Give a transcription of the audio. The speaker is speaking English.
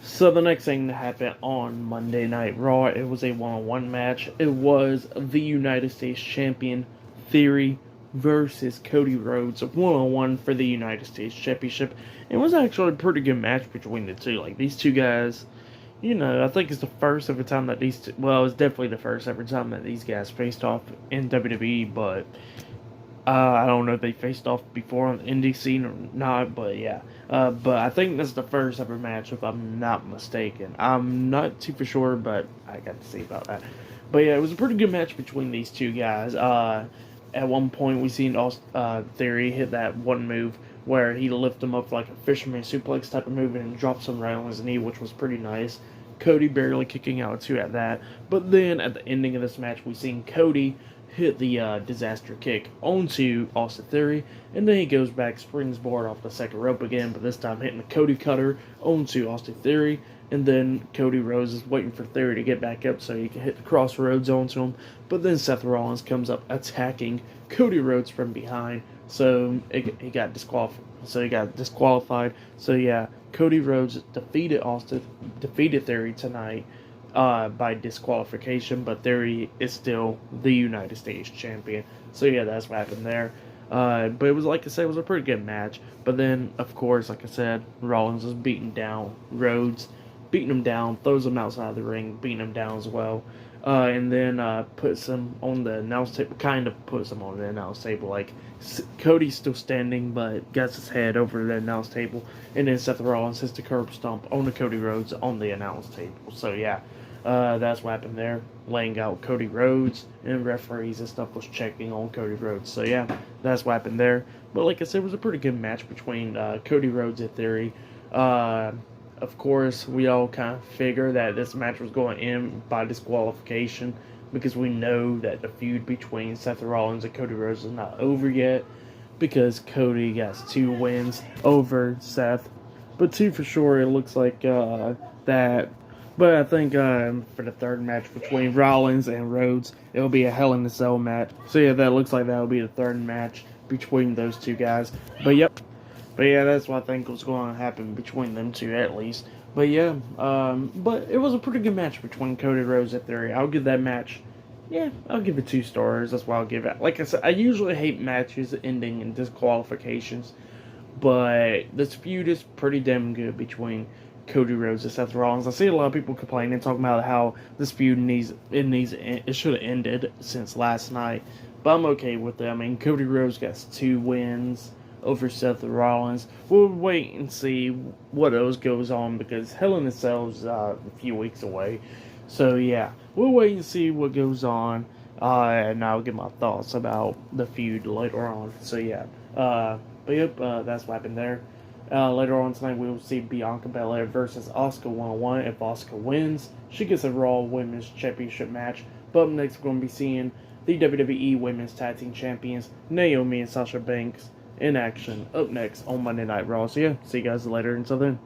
So the next thing that happened on Monday Night Raw, it was a one-on-one match. It was the United States Champion Theory versus Cody Rhodes, one-on-one for the United States Championship. It was actually a pretty good match between the two. Like these two guys, I think it's the first ever time that these two, well, it's definitely the first ever time that these guys faced off in WWE, but I don't know if they faced off before on the indie scene or not, but yeah. But I think this is the first ever match, if I'm not mistaken. I'm not too for sure, but I got to see about that. But yeah, it was a pretty good match between these two guys. At one point, we seen Theory hit that one move where he lifted him up like a fisherman suplex type of move and dropped some right on his knee, which was pretty nice. Cody barely kicking out too at that. But then at the ending of this match, we seen Cody hit the disaster kick onto Austin Theory, and then he goes back springboard off the second rope again, but this time hitting the Cody cutter onto Austin Theory, and then Cody Rhodes is waiting for Theory to get back up so he can hit the crossroads onto him, but then Seth Rollins comes up attacking Cody Rhodes from behind, so he got disqualified. So yeah, Cody Rhodes defeated Theory tonight by disqualification, but Theory is still the United States champion. So yeah, that's what happened there. But it was, like I said, it was a pretty good match. But then, of course, like I said, Rollins was beating down Rhodes, beating him down, throws him outside the ring, beating him down as well. And then puts him on the announce table, kind of puts him on the announce table. Like, Cody's still standing, but gets his head over the announce table. And then Seth Rollins hits the curb stomp on the Cody Rhodes on the announce table. So yeah, that's what happened there. Laying out Cody Rhodes, and referees and stuff was checking on Cody Rhodes. So yeah, that's what happened there. But like I said, it was a pretty good match between Cody Rhodes and Theory. Of course, we all kind of figure that this match was going to end by disqualification because we know that the feud between Seth Rollins and Cody Rhodes is not over yet because Cody got 2 wins over Seth. But 2 for sure, it looks like that. But I think for the third match between Rollins and Rhodes, it'll be a Hell in a Cell match. So yeah, that looks like that'll be the third match between those two guys. But yep. But yeah, that's what I think was going to happen between them two at least. But yeah, but it was a pretty good match between Cody Rhodes and Theory. I'll give that match, yeah, I'll give it 2 stars. That's why I'll give it. Like I said, I usually hate matches ending in disqualifications, but this feud is pretty damn good between Cody Rhodes and Seth Rollins. I see a lot of people complaining, talking about how this feud it should have ended since last night. But I'm okay with it. I mean, Cody Rhodes got 2 wins over Seth Rollins. We'll wait and see what else goes on because Hell in a Cell is a few weeks away. So yeah, we'll wait and see what goes on, and I'll give my thoughts about the feud later on. So yeah, but yep, that's what happened there. Later on tonight, we will see Bianca Belair versus Asuka one-on-one. If Asuka wins, she gets a Raw Women's Championship match. But up next, we're going to be seeing the WWE Women's Tag Team Champions, Naomi and Sasha Banks, in action up next on Monday Night Raw. So yeah, see you guys later. Until then.